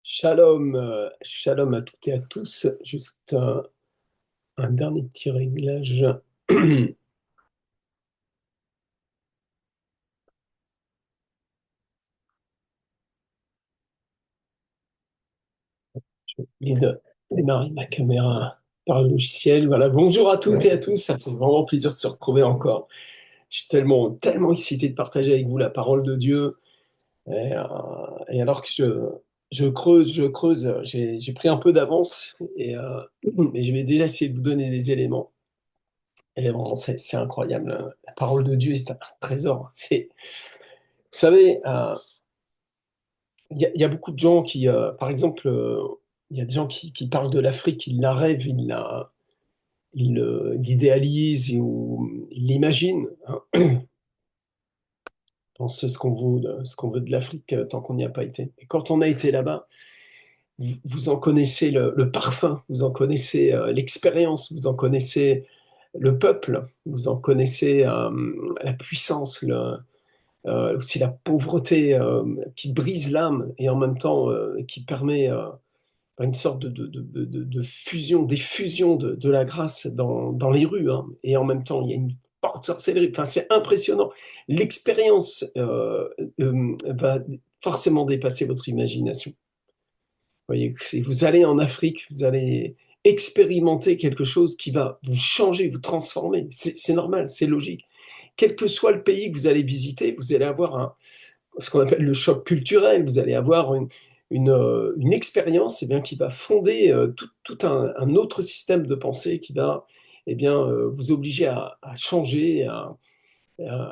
Shalom, shalom à toutes et à tous. Juste un dernier petit réglage. Je vais démarrer ma caméra par le logiciel. Voilà, bonjour à toutes et à tous. Ça fait vraiment plaisir de se retrouver encore. Je suis tellement excité de partager avec vous la parole de Dieu. Et alors que je creuse, j'ai pris un peu d'avance et je vais déjà essayer de vous donner des éléments. Et vraiment, c'est incroyable. La parole de Dieu, c'est un trésor. Vous savez, il y a beaucoup de gens qui, par exemple, il y a des gens qui parlent de l'Afrique, ils la rêvent, l'idéalisent ou ils l'imaginent, hein. On sait ce qu'on veut de l'Afrique tant qu'on n'y a pas été. Et quand on a été là-bas, vous en connaissez le parfum, vous en connaissez l'expérience, vous en connaissez le peuple, vous en connaissez la puissance, aussi la pauvreté qui brise l'âme et en même temps qui permet une sorte de fusion, d'effusion de la grâce dans les rues, hein. Et en même temps, il y a une forte sorcellerie. Enfin, c'est impressionnant. L'expérience va forcément dépasser votre imagination. Vous voyez, si vous allez en Afrique, vous allez expérimenter quelque chose qui va vous changer, vous transformer. C'est normal, c'est logique. Quel que soit le pays que vous allez visiter, vous allez avoir ce qu'on appelle le choc culturel. Vous allez avoir une expérience qui va fonder tout un autre système de pensée qui va vous obliger à changer, à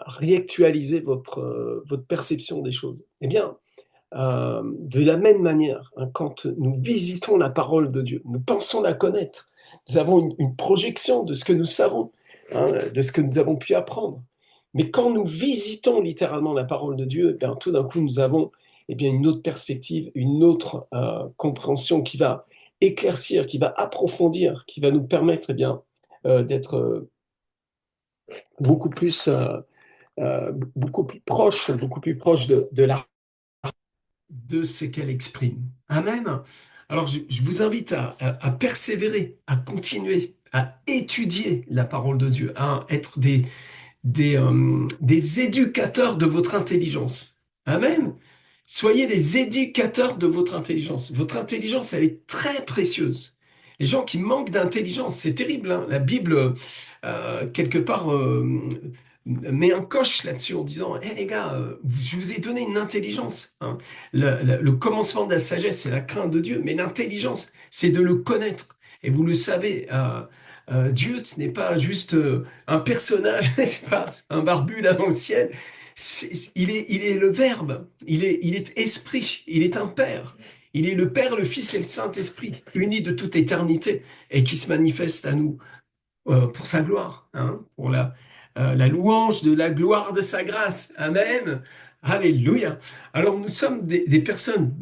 réactualiser votre perception des choses. De la même manière, hein, quand nous visitons la parole de Dieu, nous pensons la connaître, nous avons une projection de ce que nous savons, hein, de ce que nous avons pu apprendre. Mais quand nous visitons littéralement la parole de Dieu, tout d'un coup, nous avons une autre perspective, une autre compréhension qui va éclaircir, qui va approfondir, qui va nous permettre d'être beaucoup plus, beaucoup plus proche de ce qu'elle exprime. Amen. Alors, je vous invite à persévérer, à continuer, à étudier la parole de Dieu, à être des éducateurs de votre intelligence. Amen. Soyez des éducateurs de votre intelligence. Votre intelligence, elle est très précieuse. Les gens qui manquent d'intelligence, c'est terrible, hein. La Bible, quelque part, met un coche là-dessus en disant, hé les gars, je vous ai donné une intelligence, hein. Le commencement de la sagesse, c'est la crainte de Dieu, mais l'intelligence, c'est de le connaître. Et vous le savez, Dieu, ce n'est pas juste un personnage, c'est pas un barbu là dans le ciel. Il est le Verbe, il est esprit, il est un Père. Il est le Père, le Fils et le Saint-Esprit, unis de toute éternité et qui se manifestent à nous pour sa gloire, hein, pour la louange de la gloire de sa grâce. Amen. Alléluia. Alors nous sommes des personnes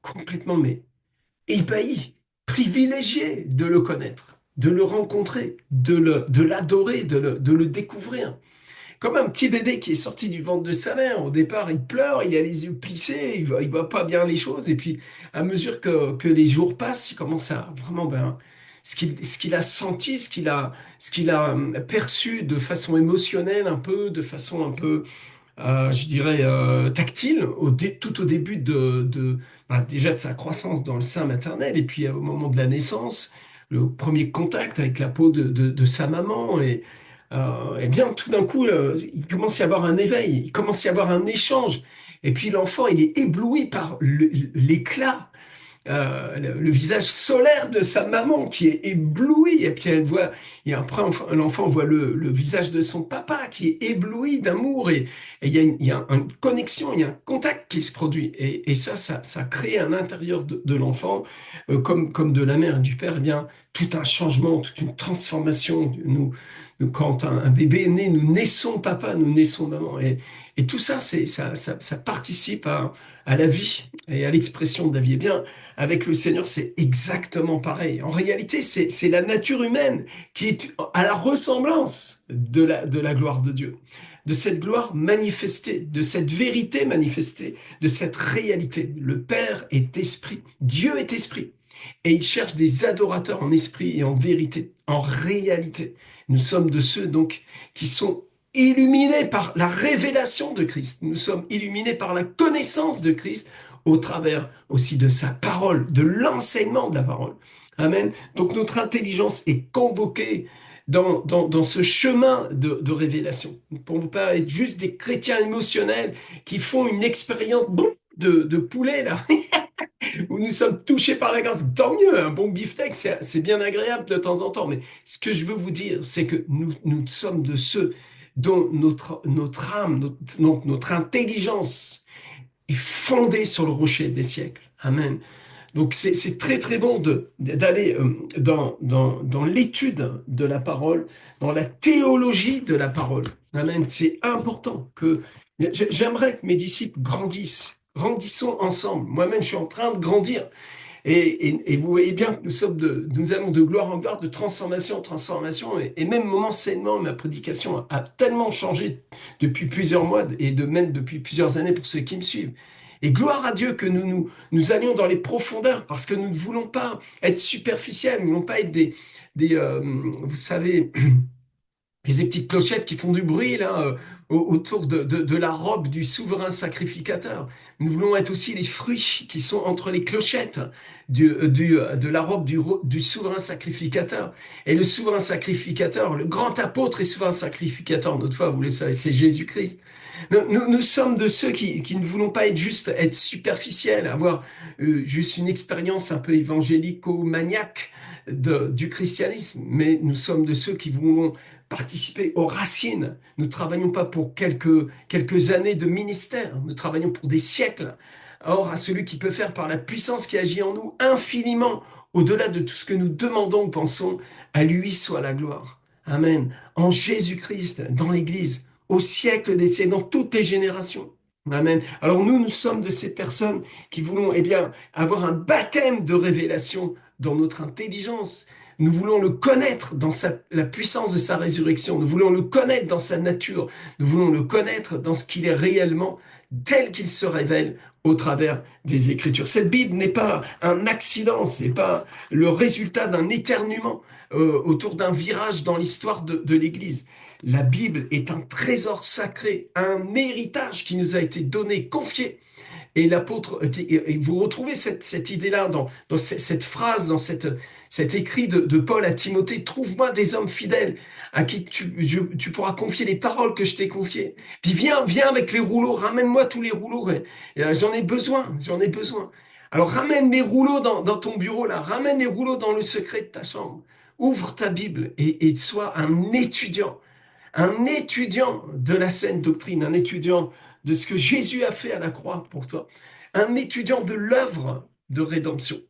complètement ébahies, privilégiées de le connaître, de le rencontrer, de l'adorer, de le découvrir. Comme un petit bébé qui est sorti du ventre de sa mère. Au départ, il pleure, il a les yeux plissés, il voit pas bien les choses. Et puis, à mesure que les jours passent, il commence à vraiment, ce qu'il a senti, ce qu'il a perçu de façon émotionnelle, un peu, de façon un peu, je dirais, tactile, tout au début déjà de sa croissance dans le sein maternel, et puis au moment de la naissance, le premier contact avec la peau de sa maman, tout d'un coup, il commence à y avoir un éveil, il commence à y avoir un échange, et puis l'enfant, il est ébloui par l'éclat, le visage solaire de sa maman qui est ébloui, et puis elle voit, et après l'enfant voit le visage de son papa qui est ébloui d'amour, et il y a une connexion, il y a un contact qui se produit, et ça crée à l'intérieur de l'enfant, comme de la mère et du père, tout un changement, toute une transformation. Quand un bébé est né, nous naissons papa, nous naissons maman, et tout ça, ça participe à la vie et à l'expression de la vie. Eh bien, avec le Seigneur, c'est exactement pareil. En réalité, c'est la nature humaine qui est à la ressemblance de la gloire de Dieu. de cette gloire manifestée, de cette vérité manifestée, de cette réalité. Le Père est esprit, Dieu est esprit, et il cherche des adorateurs en esprit et en vérité, en réalité. Nous sommes de ceux donc qui sont illuminés par la révélation de Christ. Nous sommes illuminés par la connaissance de Christ au travers aussi de sa parole, de l'enseignement de la parole. Amen. Donc notre intelligence est convoquée dans ce chemin de révélation. Pour ne pas être juste des chrétiens émotionnels qui font une expérience de poulet, là, où nous sommes touchés par la grâce. Tant mieux, un bon beefsteak, c'est bien agréable de temps en temps. Mais ce que je veux vous dire, c'est que nous sommes de ceux dont notre âme, notre intelligence est fondée sur le rocher des siècles. Amen. Donc c'est très très bon d'aller dans l'étude de la parole, dans la théologie de la parole. Amen. C'est important que j'aimerais que mes disciples grandissent. Grandissons ensemble. Moi-même, je suis en train de grandir. Et vous voyez bien que nous allons de gloire en gloire, de transformation en transformation. Et même mon enseignement, ma prédication a tellement changé depuis plusieurs mois et même depuis plusieurs années pour ceux qui me suivent. Et gloire à Dieu que nous allions dans les profondeurs parce que nous ne voulons pas être superficiels, nous ne voulons pas être vous savez, des petites clochettes qui font du bruit là autour de la robe du souverain sacrificateur. Nous voulons être aussi les fruits qui sont entre les clochettes de la robe du souverain sacrificateur. Et le souverain sacrificateur, le grand apôtre et souverain sacrificateur, notre foi, vous le savez, c'est Jésus-Christ. Nous sommes de ceux qui ne voulons pas être juste être superficiels, avoir juste une expérience un peu évangélico-maniaque du christianisme, mais nous sommes de ceux qui voulons participer aux racines. Nous ne travaillons pas pour quelques années de ministère, nous travaillons pour des siècles. Or, à celui qui peut faire par la puissance qui agit en nous infiniment, au-delà de tout ce que nous demandons ou pensons, à lui soit la gloire. Amen. En Jésus-Christ, dans l'Église, au siècle des siècles, dans toutes les générations. Amen. Alors nous sommes de ces personnes qui voulons, eh bien, avoir un baptême de révélation dans notre intelligence. Nous voulons le connaître dans la puissance de sa résurrection. Nous voulons le connaître dans sa nature. Nous voulons le connaître dans ce qu'il est réellement, tel qu'il se révèle au travers des Écritures. Cette Bible n'est pas un accident, c'est pas le résultat d'un éternuement autour d'un virage dans l'histoire de l'Église. La Bible est un trésor sacré, un héritage qui nous a été donné, confié. Et l'apôtre, et vous retrouvez cette idée-là dans cette phrase, dans cet écrit de Paul à Timothée, trouve-moi des hommes fidèles à qui tu pourras confier les paroles que je t'ai confiées. Puis viens avec les rouleaux, ramène-moi tous les rouleaux. J'en ai besoin, j'en ai besoin. Alors ramène les rouleaux dans ton bureau là, ramène les rouleaux dans le secret de ta chambre. Ouvre ta Bible et sois un étudiant de la saine doctrine, un étudiant de ce que Jésus a fait à la croix pour toi, un étudiant de l'œuvre de rédemption.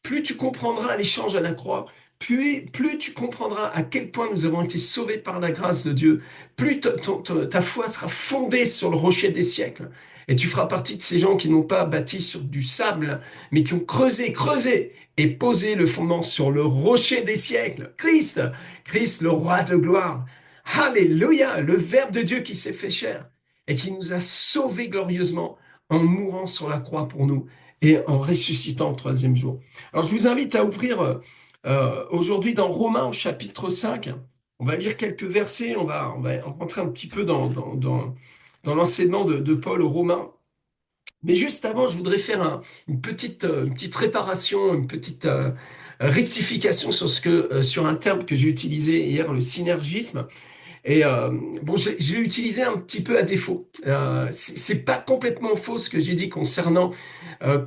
Plus tu comprendras l'échange à la croix, plus tu comprendras à quel point nous avons été sauvés par la grâce de Dieu, plus ta foi sera fondée sur le rocher des siècles. Et tu feras partie de ces gens qui n'ont pas bâti sur du sable, mais qui ont creusé et posé le fondement sur le rocher des siècles. Christ, le roi de gloire. Alléluia, le Verbe de Dieu qui s'est fait chair et qui nous a sauvés glorieusement en mourant sur la croix pour nous et en ressuscitant le troisième jour. Alors je vous invite à ouvrir aujourd'hui dans Romains au chapitre 5. On va lire quelques versets, on va rentrer un petit peu dans l'enseignement de Paul aux Romains. Mais juste avant, je voudrais faire une petite réparation, une petite rectification sur un terme que j'ai utilisé hier, le synergisme. Et bon, je l'ai utilisé un petit peu à défaut. C'est pas complètement faux ce que j'ai dit concernant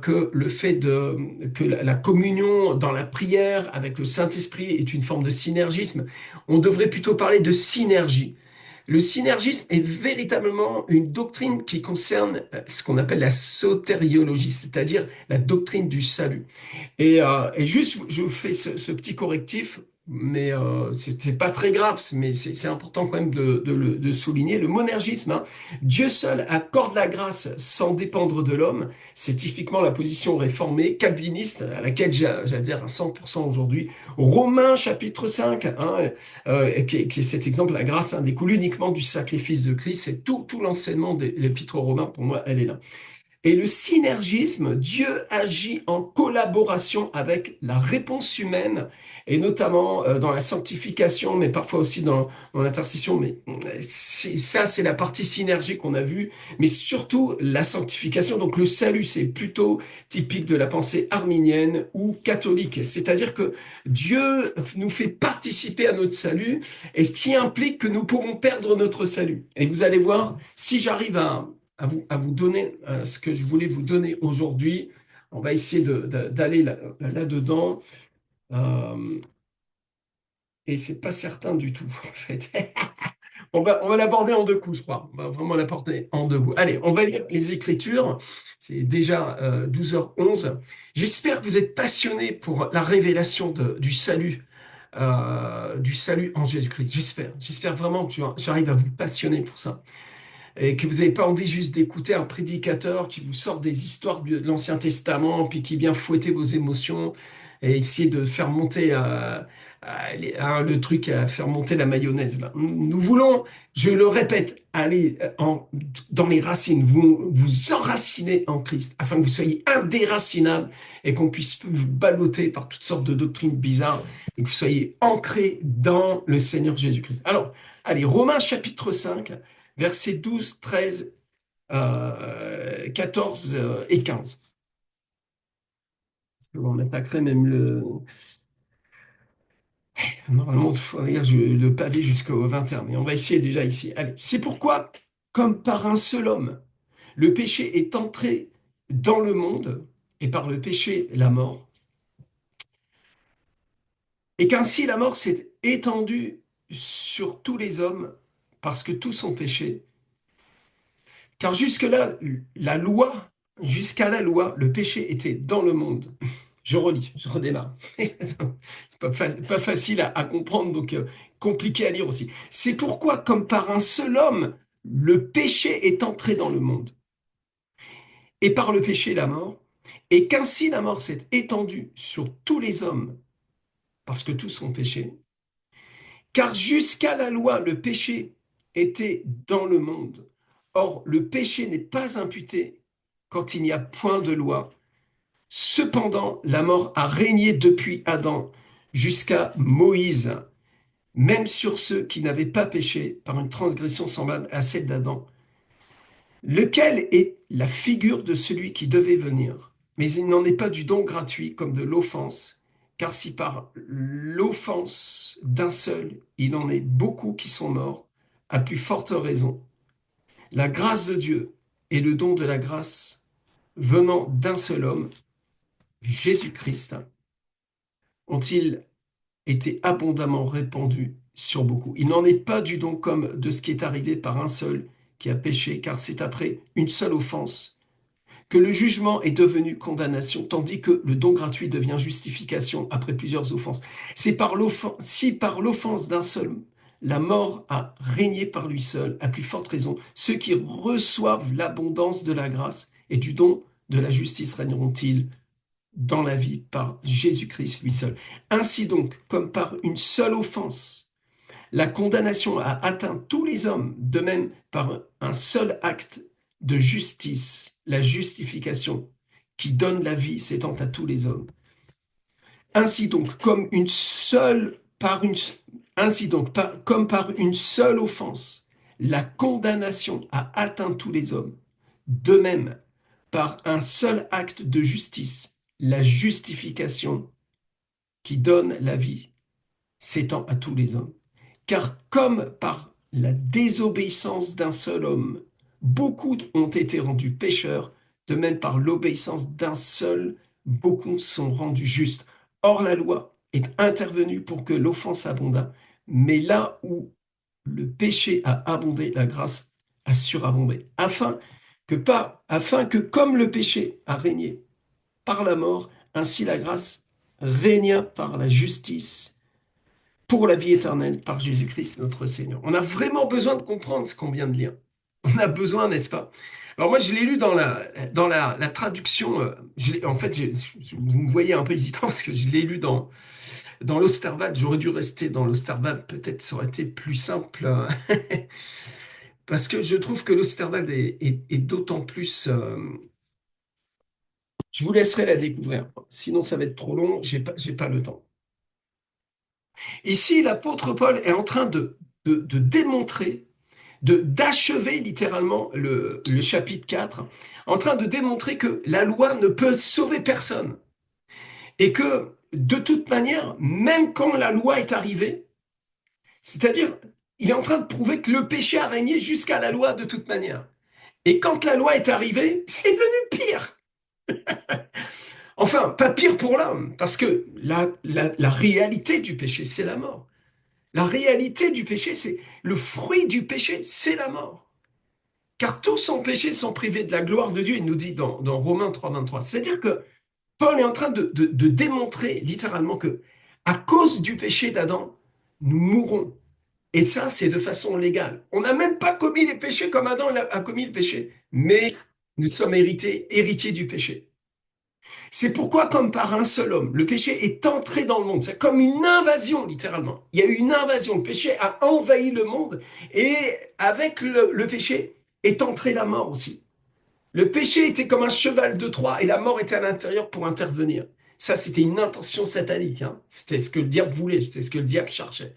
que le fait que la communion dans la prière avec le Saint-Esprit est une forme de synergisme. On devrait plutôt parler de synergie. Le synergisme est véritablement une doctrine qui concerne ce qu'on appelle la sotériologie, c'est-à-dire la doctrine du salut. Et juste, je vous fais ce petit correctif. mais c'est pas très grave, mais c'est important quand même de souligner. Le monergisme, hein, Dieu seul accorde la grâce sans dépendre de l'homme. C'est typiquement la position réformée, calviniste, à laquelle j'adhère à 100% aujourd'hui. Romains chapitre 5, hein, qui est cet exemple, la grâce hein, découle uniquement du sacrifice de Christ. C'est tout l'enseignement de l'épître aux Romains, pour moi, elle est là. Et le synergisme, Dieu agit en collaboration avec la réponse humaine, et notamment dans la sanctification, mais parfois aussi dans l'intercession. Mais ça, c'est la partie synergie qu'on a vue, mais surtout la sanctification. Donc le salut, c'est plutôt typique de la pensée arminienne ou catholique. C'est-à-dire que Dieu nous fait participer à notre salut, et ce qui implique que nous pourrons perdre notre salut. Et vous allez voir, si j'arrive à vous donner ce que je voulais vous donner aujourd'hui. On va essayer d'aller là-dedans. Euh, et c'est pas certain du tout, en fait. On va l'aborder en deux coups, je crois. On va vraiment l'aborder en deux coups. Allez, on va lire les Écritures. C'est déjà 12h11. J'espère que vous êtes passionnés pour la révélation du salut en Jésus-Christ. J'espère vraiment que j'arrive à vous passionner pour ça. Et que vous n'avez pas envie juste d'écouter un prédicateur qui vous sort des histoires de l'Ancien Testament, puis qui vient fouetter vos émotions et essayer de faire monter le truc, à faire monter la mayonnaise. Là. Nous voulons, je le répète, aller dans les racines, vous enraciner en Christ, afin que vous soyez indéracinables et qu'on puisse vous balloter par toutes sortes de doctrines bizarres et que vous soyez ancrés dans le Seigneur Jésus-Christ. Alors, allez, Romains chapitre 5 versets 12, 13, 14 et 15. Parce qu'on attaquerait même Normalement, il faut lire le pavé jusqu'au 21, mais on va essayer déjà ici. Allez, c'est pourquoi, comme par un seul homme, le péché est entré dans le monde, et par le péché, la mort, et qu'ainsi la mort s'est étendue sur tous les hommes, parce que tous ont péché. Car jusque-là, jusqu'à la loi, le péché était dans le monde. Je relis, je redémarre. C'est pas facile à comprendre, donc compliqué à lire aussi. C'est pourquoi, comme par un seul homme, le péché est entré dans le monde, et par le péché la mort, et qu'ainsi la mort s'est étendue sur tous les hommes, parce que tous ont péché. Car jusqu'à la loi, le péché était dans le monde. Or, le péché n'est pas imputé quand il n'y a point de loi. Cependant, la mort a régné depuis Adam jusqu'à Moïse, même sur ceux qui n'avaient pas péché par une transgression semblable à celle d'Adam, lequel est la figure de celui qui devait venir. Mais il n'en est pas du don gratuit comme de l'offense, car si par l'offense d'un seul, il en est beaucoup qui sont morts, à plus forte raison, la grâce de Dieu et le don de la grâce venant d'un seul homme, Jésus-Christ, ont-ils été abondamment répandus sur beaucoup. Il n'en est pas du don comme de ce qui est arrivé par un seul qui a péché, car c'est après une seule offense que le jugement est devenu condamnation, tandis que le don gratuit devient justification après plusieurs offenses. Si par l'offense d'un seul, la mort a régné par lui seul, à plus forte raison, ceux qui reçoivent l'abondance de la grâce et du don de la justice régneront-ils dans la vie par Jésus-Christ lui seul. Ainsi donc, comme par une seule offense, la condamnation a atteint tous les hommes, de même par un seul acte de justice, la justification qui donne la vie s'étend à tous les hommes. Ainsi donc, comme par une seule offense, la condamnation a atteint tous les hommes. De même, par un seul acte de justice, la justification qui donne la vie s'étend à tous les hommes. Car comme par la désobéissance d'un seul homme, beaucoup ont été rendus pécheurs, de même par l'obéissance d'un seul, beaucoup sont rendus justes. Or la loi est intervenue pour que l'offense abondât, mais là où le péché a abondé, la grâce a surabondé, afin que comme le péché a régné par la mort, ainsi la grâce régna par la justice pour la vie éternelle par Jésus-Christ notre Seigneur. On a vraiment besoin de comprendre ce qu'on vient de lire. On a besoin, n'est-ce pas? Alors moi, je l'ai lu dans la traduction. En fait, vous me voyez un peu hésitant parce que je l'ai lu dans l'Osterwald. J'aurais dû rester dans l'Osterwald. Peut-être ça aurait été plus simple. Parce que je trouve que l'Osterwald est d'autant plus... je vous laisserai la découvrir. Sinon, ça va être trop long. J'ai pas le temps. Ici, l'apôtre Paul est en train de démontrer, d'achever littéralement le chapitre 4, en train de démontrer que la loi ne peut sauver personne. Et que, de toute manière, même quand la loi est arrivée, c'est-à-dire, il est en train de prouver que le péché a régné jusqu'à la loi de toute manière. Et quand la loi est arrivée, c'est devenu pire. Enfin, pas pire pour l'homme, parce que la réalité du péché, c'est la mort. La réalité du péché, c'est le fruit du péché, c'est la mort. Car tous sans péché sont privés de la gloire de Dieu, il nous dit dans Romains 3,23. C'est-à-dire que Paul est en train de démontrer littéralement que, à cause du péché d'Adam, nous mourrons. Et ça, c'est de façon légale. On n'a même pas commis les péchés comme Adam a commis le péché, mais nous sommes héritiers du péché. C'est pourquoi, comme par un seul homme, le péché est entré dans le monde. C'est comme une invasion, littéralement. Il y a eu une invasion. Le péché a envahi le monde et avec le péché est entrée la mort aussi. Le péché était comme un cheval de Troie et la mort était à l'intérieur pour intervenir. Ça, c'était une intention satanique, hein. C'était ce que le diable voulait, c'était ce que le diable cherchait.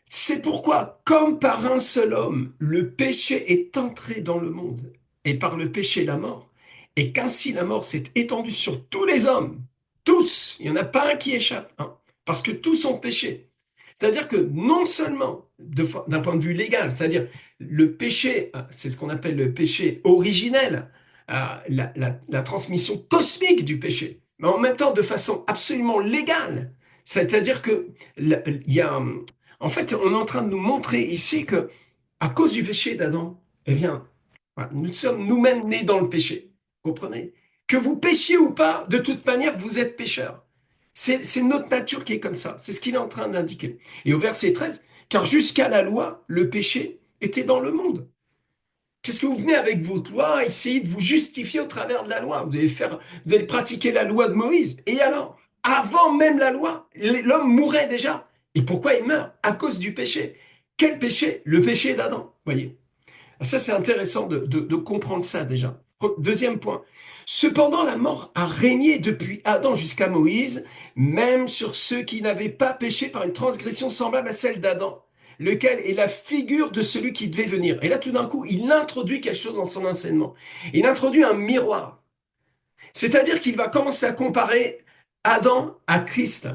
C'est pourquoi, comme par un seul homme, le péché est entré dans le monde, et par le péché la mort, et qu'ainsi la mort s'est étendue sur tous les hommes, tous, il n'y en a pas un qui échappe, hein, parce que tous ont péché. C'est-à-dire que non seulement, d'un point de vue légal, c'est-à-dire le péché, c'est ce qu'on appelle le péché originel, la transmission cosmique du péché, mais en même temps de façon absolument légale. C'est-à-dire que il y a, en fait, on est en train de nous montrer ici que, à cause du péché d'Adam, eh bien, voilà, nous sommes nous-mêmes nés dans le péché. Vous comprenez? Que vous péchiez ou pas, de toute manière, vous êtes pécheurs. C'est notre nature qui est comme ça. C'est ce qu'il est en train d'indiquer. Et au verset 13, car jusqu'à la loi, le péché était dans le monde. Qu'est-ce que vous venez avec votre loi, essayer de vous justifier au travers de la loi? Vous allez pratiquer la loi de Moïse. Et alors, avant même la loi, l'homme mourait déjà. Et pourquoi il meurt? À cause du péché. Quel péché? Le péché d'Adam. Voyez. Ça, c'est intéressant de comprendre ça déjà. Deuxième point. Cependant, la mort a régné depuis Adam jusqu'à Moïse, même sur ceux qui n'avaient pas péché par une transgression semblable à celle d'Adam, lequel est la figure de celui qui devait venir. Et là, tout d'un coup, il introduit quelque chose dans son enseignement. Il introduit un miroir. C'est-à-dire qu'il va commencer à comparer Adam à Christ.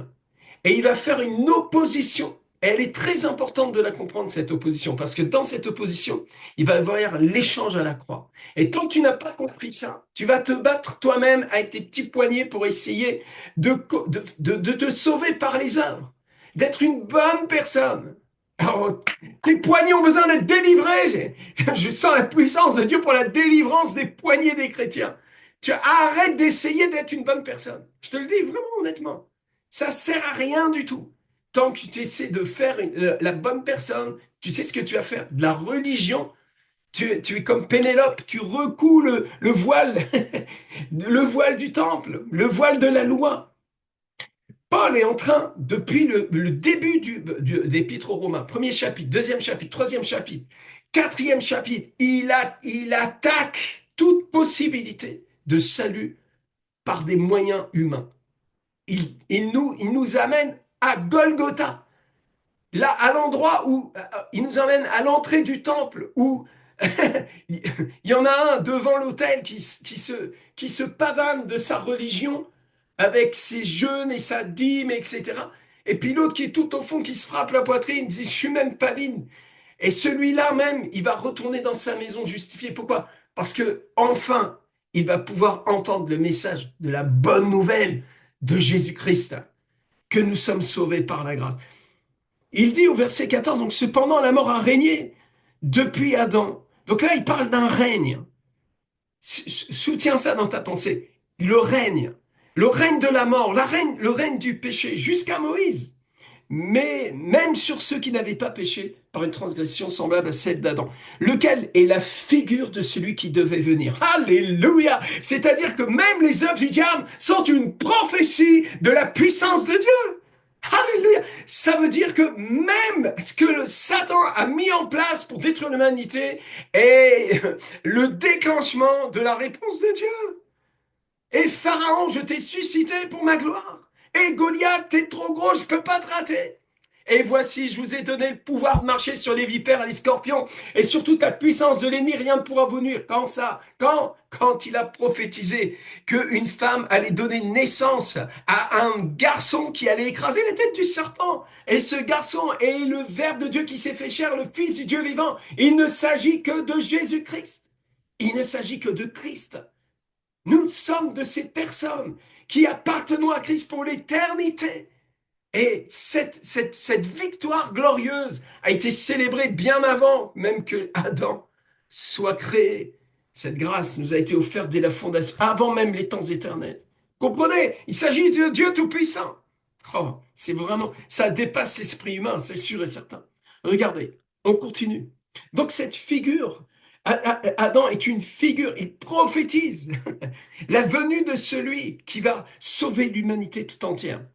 Et il va faire une opposition. Et elle est très importante de la comprendre, cette opposition, parce que dans cette opposition, il va y avoir l'échange à la croix. Et tant que tu n'as pas compris ça, tu vas te battre toi-même avec tes petits poignets pour essayer de te sauver par les œuvres, d'être une bonne personne. Alors, les poignets ont besoin d'être délivrés. Je sens la puissance de Dieu pour la délivrance des poignets des chrétiens. Tu arrêtes d'essayer d'être une bonne personne. Je te le dis vraiment honnêtement. Ça sert à rien du tout. Tant que tu essaies de faire la bonne personne, tu sais ce que tu vas faire. De la religion, tu es comme Pénélope, tu recouds le voile, le voile du temple, le voile de la loi. Paul est en train, depuis le début d'Épître aux Romains, premier chapitre, deuxième chapitre, troisième chapitre, quatrième chapitre, il attaque toute possibilité de salut par des moyens humains. Il nous amène à Golgotha, là, à l'endroit où il nous emmène à l'entrée du temple, où il y en a un devant l'autel qui se pavane de sa religion avec ses jeûnes et sa dîme, etc. Et puis l'autre qui est tout au fond, qui se frappe la poitrine, dit, je suis même pas digne. Et celui-là même, il va retourner dans sa maison justifié. Pourquoi? Parce que enfin, il va pouvoir entendre le message de la bonne nouvelle de Jésus-Christ, que nous sommes sauvés par la grâce. Il dit au verset 14, donc cependant la mort a régné depuis Adam. Donc là, il parle d'un règne. Soutiens ça dans ta pensée. Le règne de la mort, le règne du péché jusqu'à Moïse. mais même sur ceux qui n'avaient pas péché par une transgression semblable à celle d'Adam, lequel est la figure de celui qui devait venir. Alléluia! C'est-à-dire que même les œuvres du diable sont une prophétie de la puissance de Dieu. Alléluia! Ça veut dire que même ce que le Satan a mis en place pour détruire l'humanité est le déclenchement de la réponse de Dieu. Et Pharaon, je t'ai suscité pour ma gloire. Et Goliath, t'es trop gros, je peux pas te rater. Et voici, je vous ai donné le pouvoir de marcher sur les vipères et les scorpions, et sur toute la puissance de l'ennemi, rien ne pourra vous nuire. Quand ça? Quand il a prophétisé qu'une femme allait donner naissance à un garçon qui allait écraser la tête du serpent. Et ce garçon est le Verbe de Dieu qui s'est fait chair, le Fils du Dieu vivant. Il ne s'agit que de Jésus-Christ. Il ne s'agit que de Christ. Nous sommes de ces personnes qui appartenons à Christ pour l'éternité. Et cette victoire glorieuse a été célébrée bien avant même que Adam soit créé. Cette grâce nous a été offerte dès la fondation, avant même les temps éternels. Comprenez? Il s'agit de Dieu Tout-Puissant. Oh, c'est vraiment, ça dépasse l'esprit humain, c'est sûr et certain. Regardez, on continue. Donc cette figure, Adam est une figure, il prophétise la venue de celui qui va sauver l'humanité tout entière.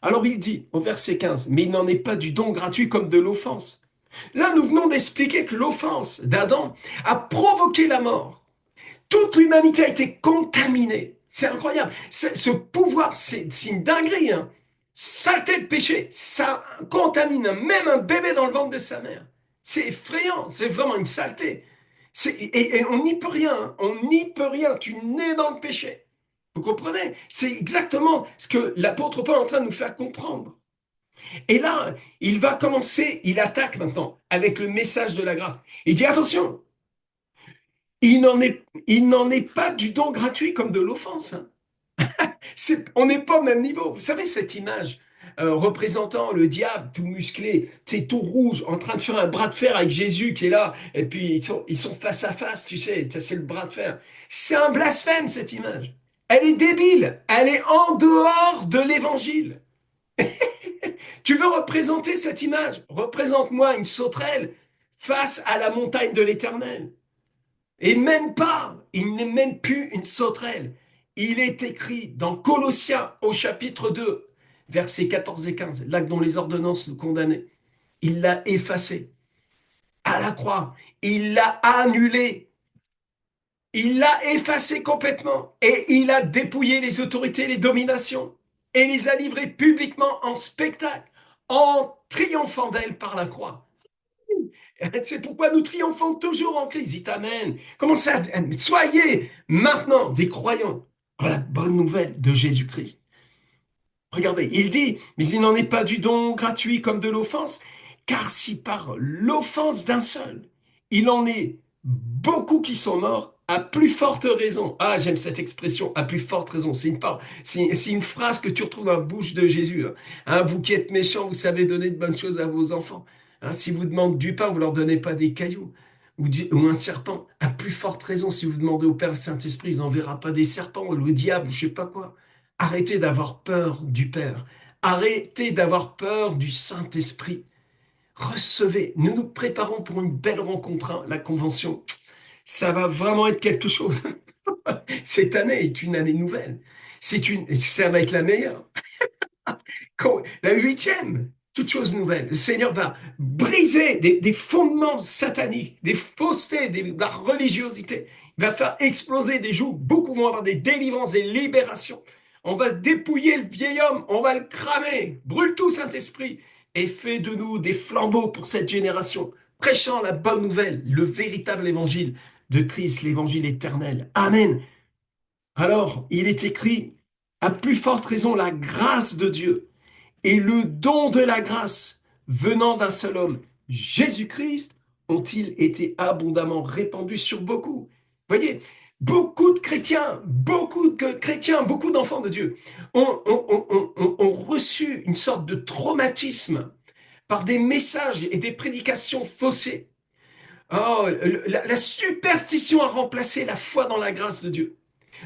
Alors il dit au verset 15, mais il n'en est pas du don gratuit comme de l'offense. Là, nous venons d'expliquer que l'offense d'Adam a provoqué la mort. Toute l'humanité a été contaminée. C'est incroyable. Ce pouvoir, c'est une dinguerie. Hein. Saleté de péché, ça contamine même un bébé dans le ventre de sa mère. C'est effrayant, c'est vraiment une saleté. Et on n'y peut rien, hein. On n'y peut rien. Tu nais dans le péché. Vous comprenez? C'est exactement ce que l'apôtre Paul est en train de nous faire comprendre. Et là, il va commencer, il attaque maintenant avec le message de la grâce. Il dit attention, il n'en est pas du don gratuit comme de l'offense. Hein. On n'est pas au même niveau. Vous savez, cette image représentant le diable tout musclé, c'est tout rouge, en train de faire un bras de fer avec Jésus qui est là, et puis ils sont face à face, tu sais, c'est le bras de fer. C'est un blasphème, cette image. Elle est débile, elle est en dehors de l'évangile. Tu veux représenter cette image? Représente-moi une sauterelle face à la montagne de l'Éternel. Et même pas, il n'est même plus une sauterelle. Il est écrit dans Colossiens au chapitre 2, versets 14 et 15, là dont les ordonnances nous condamnaient. Il l'a effacé à la croix. Il l'a annulé. Il l'a effacé complètement. Et il a dépouillé les autorités, les dominations. Et les a livrées publiquement en spectacle, en triomphant d'elles par la croix. C'est pourquoi nous triomphons toujours en Christ. Dites Amen. Comment ça? Soyez maintenant des croyants en la bonne nouvelle de Jésus-Christ. Regardez, il dit, mais il n'en est pas du don gratuit comme de l'offense, car si par l'offense d'un seul, il en est beaucoup qui sont morts, à plus forte raison. Ah, j'aime cette expression, à plus forte raison. C'est une phrase que tu retrouves dans la bouche de Jésus. Hein. Hein, vous qui êtes méchants, vous savez donner de bonnes choses à vos enfants. Hein, si vous demandez du pain, vous leur donnez pas des cailloux ou un serpent. À plus forte raison, si vous demandez au Père le Saint-Esprit, il n'enverra pas des serpents ou le diable, je sais pas quoi. Arrêtez d'avoir peur du Père. Arrêtez d'avoir peur du Saint-Esprit. Recevez. Nous nous préparons pour une belle rencontre, hein, la convention. Ça va vraiment être quelque chose. Cette année est une année nouvelle. Ça va être la meilleure. La huitième, toute chose nouvelle. Le Seigneur va briser des fondements sataniques, des faussetés, de la religiosité. Il va faire exploser des jougs. Beaucoup vont avoir des délivrances et libérations. On va dépouiller le vieil homme, on va le cramer. Brûle tout, Saint-Esprit, et fais de nous des flambeaux pour cette génération, prêchant la bonne nouvelle, le véritable évangile de Christ, l'évangile éternel. Amen. Alors, il est écrit, à plus forte raison, la grâce de Dieu et le don de la grâce venant d'un seul homme, Jésus-Christ, ont-ils été abondamment répandus sur beaucoup. Voyez, beaucoup de chrétiens, beaucoup d'enfants de Dieu ont reçu une sorte de traumatisme par des messages et des prédications faussées. Oh, la superstition a remplacé la foi dans la grâce de Dieu.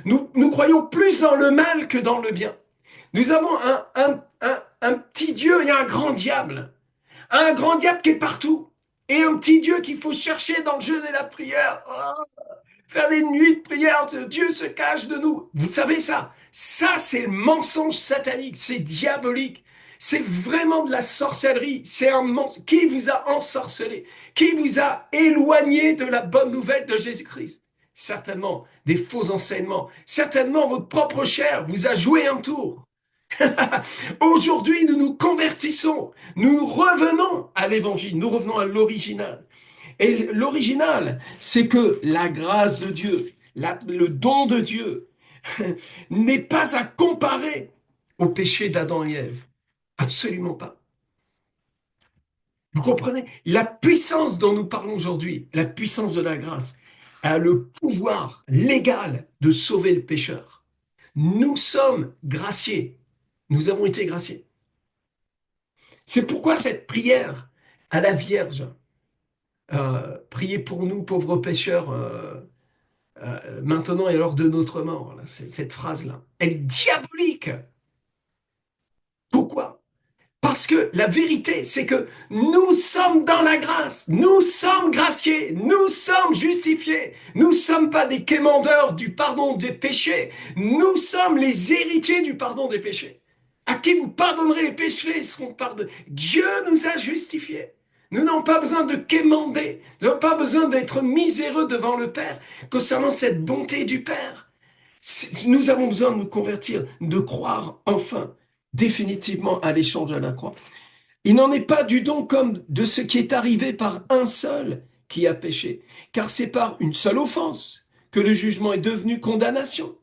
Nous croyons plus dans le mal que dans le bien. Nous avons un petit Dieu et un grand diable. Un grand diable qui est partout. Et un petit Dieu qu'il faut chercher dans le jeûne et la prière. Oh, faire des nuits de prière, Dieu se cache de nous. Vous savez ça? Ça, c'est le mensonge satanique, c'est diabolique. C'est vraiment de la sorcellerie. C'est un mensonge. Qui vous a ensorcelé? Qui vous a éloigné de la bonne nouvelle de Jésus-Christ? Certainement des faux enseignements. Certainement votre propre chair vous a joué un tour. Aujourd'hui, nous nous convertissons. Nous revenons à l'évangile. Nous revenons à l'original. Et l'original, c'est que la grâce de Dieu, le don de Dieu, n'est pas à comparer au péché d'Adam et Ève. Absolument pas. Vous comprenez? La puissance dont nous parlons aujourd'hui, la puissance de la grâce, a le pouvoir légal de sauver le pécheur. Nous sommes graciés. Nous avons été graciés. C'est pourquoi cette prière à la Vierge, priez pour nous pauvres pécheurs, maintenant et à l'heure de notre mort, là, cette phrase-là, elle est diabolique. Pourquoi? Parce que la vérité, c'est que nous sommes dans la grâce, nous sommes graciés, nous sommes justifiés, nous ne sommes pas des quémandeurs du pardon des péchés, nous sommes les héritiers du pardon des péchés. À qui vous pardonnerez les péchés seront pardonnés. Dieu nous a justifiés. Nous n'avons pas besoin de quémander, nous n'avons pas besoin d'être miséreux devant le Père concernant cette bonté du Père. Nous avons besoin de nous convertir, de croire enfin définitivement à l'échange à la croix. Il n'en est pas du don comme de ce qui est arrivé par un seul qui a péché, car c'est par une seule offense que le jugement est devenu condamnation,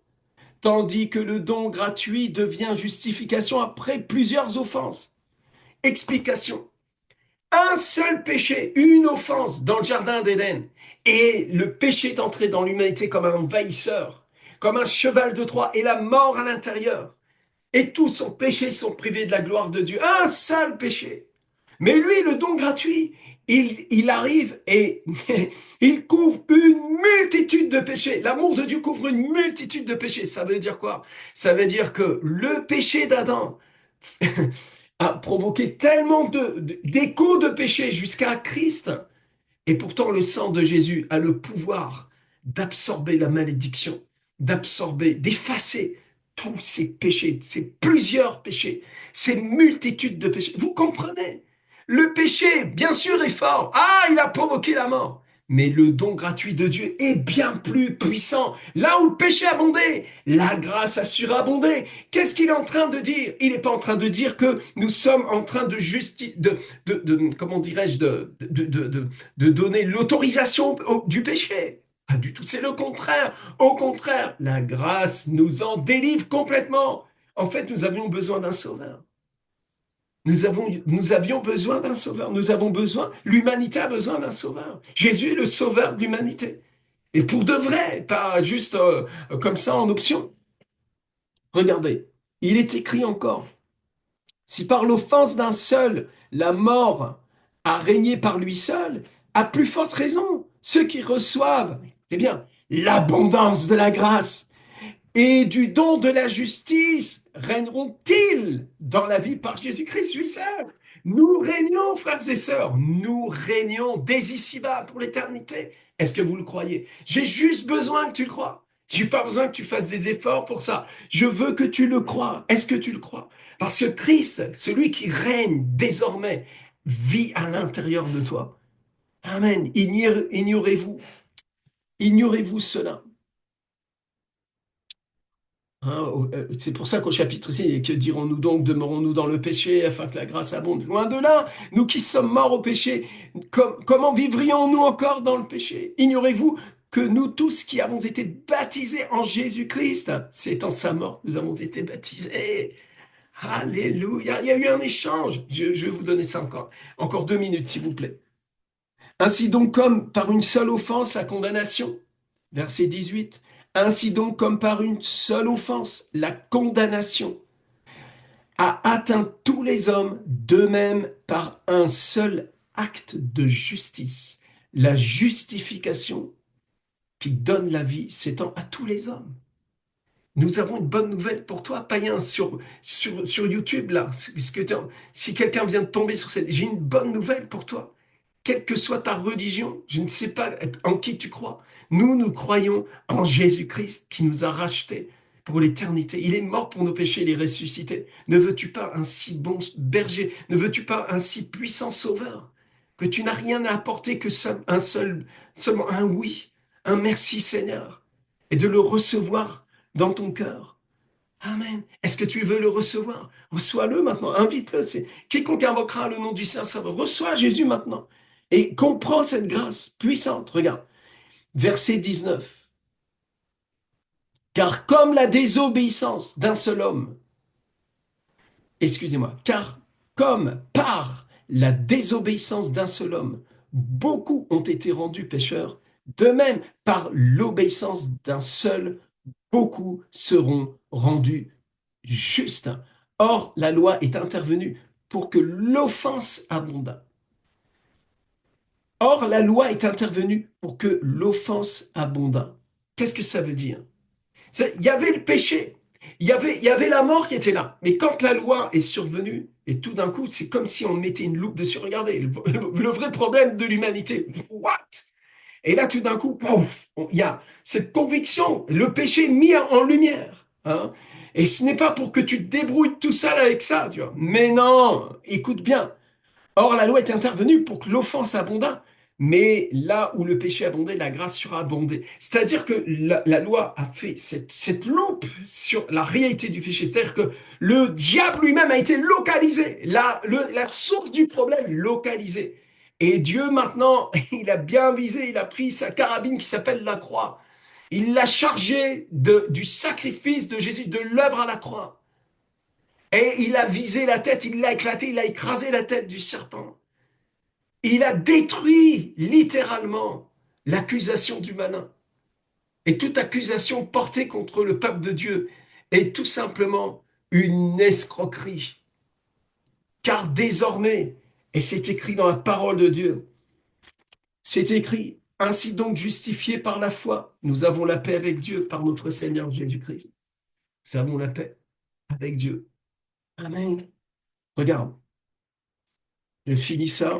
tandis que le don gratuit devient justification après plusieurs offenses. Explication. Un seul péché, une offense dans le jardin d'Éden, et le péché est entré dans l'humanité comme un envahisseur, comme un cheval de Troie, et la mort à l'intérieur. Et tous son péché sont privés de la gloire de Dieu. Un seul péché. Mais lui, le don gratuit, il arrive et il couvre une multitude de péchés. L'amour de Dieu couvre une multitude de péchés. Ça veut dire quoi? Ça veut dire que le péché d'Adam a provoqué tellement d'échos de péché jusqu'à Christ. Et pourtant, le sang de Jésus a le pouvoir d'absorber la malédiction, d'absorber, d'effacer tous ces péchés, ces plusieurs péchés, ces multitudes de péchés. Vous comprenez? Le péché, bien sûr, est fort. Ah, il a provoqué la mort. Mais le don gratuit de Dieu est bien plus puissant. Là où le péché abondait, la grâce a surabondé. Qu'est-ce qu'il est en train de dire? Il n'est pas en train de dire que nous sommes en train de comment dirais-je, de donner l'autorisation du péché. Pas du tout, c'est le contraire. Au contraire, la grâce nous en délivre complètement. En fait, nous avions besoin d'un sauveur. Nous avions besoin d'un sauveur. Nous avons besoin, l'humanité a besoin d'un sauveur. Jésus est le sauveur de l'humanité. Et pour de vrai, pas juste comme ça en option. Regardez, il est écrit encore, si par l'offense d'un seul, la mort a régné par lui seul, à plus forte raison, ceux qui reçoivent, eh bien, l'abondance de la grâce et du don de la justice régneront-ils dans la vie par Jésus-Christ lui seul? Nous régnons, frères et sœurs, nous régnons dès ici-bas pour l'éternité. Est-ce que vous le croyez? J'ai juste besoin que tu le crois. J'ai pas besoin que tu fasses des efforts pour ça. Je veux que tu le crois. Est-ce que tu le crois? Parce que Christ, celui qui règne désormais, vit à l'intérieur de toi. Amen. Ignorez-vous cela. Hein, c'est pour ça qu'au chapitre 6, que dirons-nous donc, demeurons-nous dans le péché afin que la grâce abonde? Loin de là, nous qui sommes morts au péché, comment vivrions-nous encore dans le péché? Ignorez-vous que nous tous qui avons été baptisés en Jésus-Christ, c'est en sa mort que nous avons été baptisés. Alléluia, il y a eu un échange. Je vais vous donner ça encore 2 minutes, s'il vous plaît. Ainsi donc, comme par une seule offense, la condamnation, verset 18, ainsi donc comme par une seule offense, la condamnation a atteint tous les hommes, de même par un seul acte de justice. La justification qui donne la vie s'étend à tous les hommes. Nous avons une bonne nouvelle pour toi, païen, sur YouTube, là. Si quelqu'un vient de tomber sur cette... J'ai une bonne nouvelle pour toi. Quelle que soit ta religion, je ne sais pas en qui tu crois. Nous croyons en Jésus-Christ qui nous a rachetés pour l'éternité. Il est mort pour nos péchés, il est ressuscité. Ne veux-tu pas un si bon berger? Ne veux-tu pas un si puissant sauveur? Que tu n'as rien à apporter que seulement un oui, un merci Seigneur, et de le recevoir dans ton cœur. Amen. Est-ce que tu veux le recevoir? Reçois-le maintenant. Invite-le. Quiconque invoquera le nom du Saint-Sauveur. Reçois Jésus maintenant. Et comprends cette grâce puissante. Regarde. Verset 19. Car comme la désobéissance d'un seul homme, excusez-moi, car comme par la désobéissance d'un seul homme, beaucoup ont été rendus pécheurs, de même par l'obéissance d'un seul, beaucoup seront rendus justes. Or, la loi est intervenue pour que l'offense abondât. Or, la loi est intervenue pour que l'offense abondât. Qu'est-ce que ça veut dire? Il y avait le péché, il y avait la mort qui était là. Mais quand la loi est survenue, et tout d'un coup, c'est comme si on mettait une loupe dessus. Regardez, le vrai problème de l'humanité. What? Et là, tout d'un coup, pouf, il y a cette conviction, le péché mis en lumière. Hein. Et ce n'est pas pour que tu te débrouilles tout seul avec ça, tu vois. Mais non, écoute bien. Or, la loi est intervenue pour que l'offense abondât. Mais là où le péché abondait, la grâce surabondait. C'est-à-dire que la loi a fait cette loupe sur la réalité du péché. C'est-à-dire que le diable lui-même a été localisé. La source du problème localisée. Et Dieu, maintenant, il a bien visé, il a pris sa carabine qui s'appelle la croix. Il l'a chargé du sacrifice de Jésus, de l'œuvre à la croix. Et il a visé la tête, il l'a éclaté, il a écrasé la tête du serpent. Il a détruit littéralement l'accusation du malin. Et toute accusation portée contre le peuple de Dieu est tout simplement une escroquerie. Car désormais, et c'est écrit dans la parole de Dieu, c'est écrit, ainsi donc justifiés par la foi, nous avons la paix avec Dieu par notre Seigneur Jésus-Christ. Nous avons la paix avec Dieu. Amen. Regarde, je finis ça.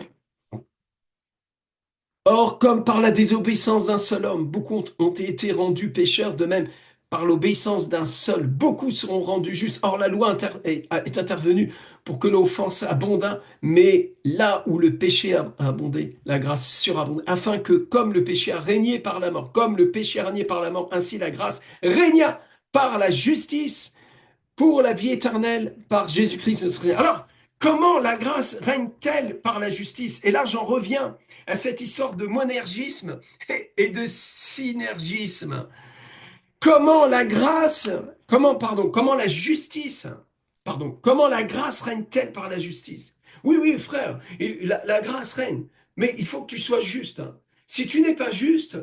Or, comme par la désobéissance d'un seul homme, beaucoup ont été rendus pécheurs, de même, par l'obéissance d'un seul, beaucoup seront rendus justes. Or, la loi est intervenue pour que l'offense abondât, mais là où le péché a abondé, la grâce surabonde, afin que, comme le péché a régné par la mort, comme le péché a régné par la mort, ainsi la grâce régna par la justice pour la vie éternelle par Jésus-Christ notre Seigneur. Alors, comment la grâce règne-t-elle par la justice? Et là, j'en reviens à cette histoire de monergisme et de synergisme. Comment la justice, comment la grâce règne-t-elle par la justice? Oui, oui, frère, la grâce règne, mais il faut que tu sois juste. Si tu n'es pas juste,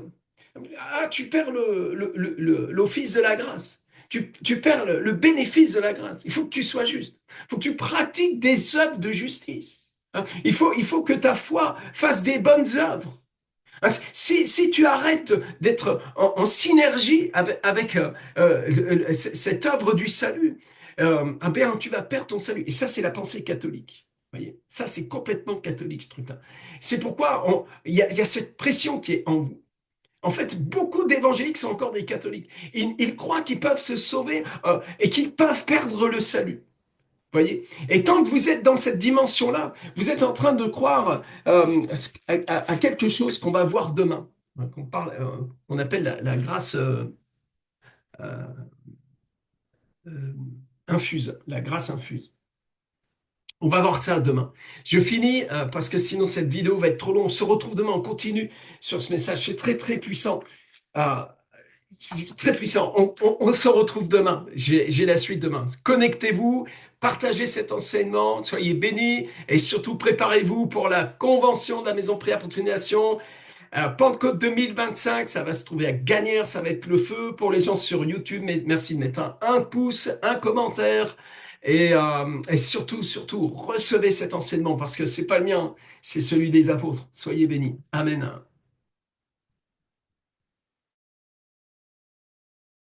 tu perds l'office de la grâce. Tu perds le bénéfice de la grâce. Il faut que tu sois juste. Il faut que tu pratiques des œuvres de justice. Hein. Il faut que ta foi fasse des bonnes œuvres. Hein, si tu arrêtes d'être en synergie avec cette œuvre du salut, ben, tu vas perdre ton salut. Et ça, c'est la pensée catholique. Voyez, ça, c'est complètement catholique, ce truc-là. C'est pourquoi il y a cette pression qui est en vous. En fait, beaucoup d'évangéliques sont encore des catholiques. Ils croient qu'ils peuvent se sauver et qu'ils peuvent perdre le salut. Voyez? Et tant que vous êtes dans cette dimension-là, vous êtes en train de croire à quelque chose qu'on va voir demain, hein, qu'on appelle la grâce euh, euh, infuse, la grâce infuse. On va voir ça demain. Je finis parce que sinon cette vidéo va être trop longue. On se retrouve demain, on continue sur ce message. C'est très très puissant. Euh, Très puissant. On se retrouve demain. J'ai la suite demain. Connectez-vous, partagez cet enseignement, soyez bénis et surtout préparez-vous pour la convention de la Maison Prière pour toutes les Nations. Pentecôte 2025, ça va se trouver à Gagnères, ça va être le feu pour les gens sur YouTube. Mais merci de mettre un pouce, un commentaire et surtout recevez cet enseignement parce que c'est pas le mien, c'est celui des apôtres. Soyez bénis. Amen.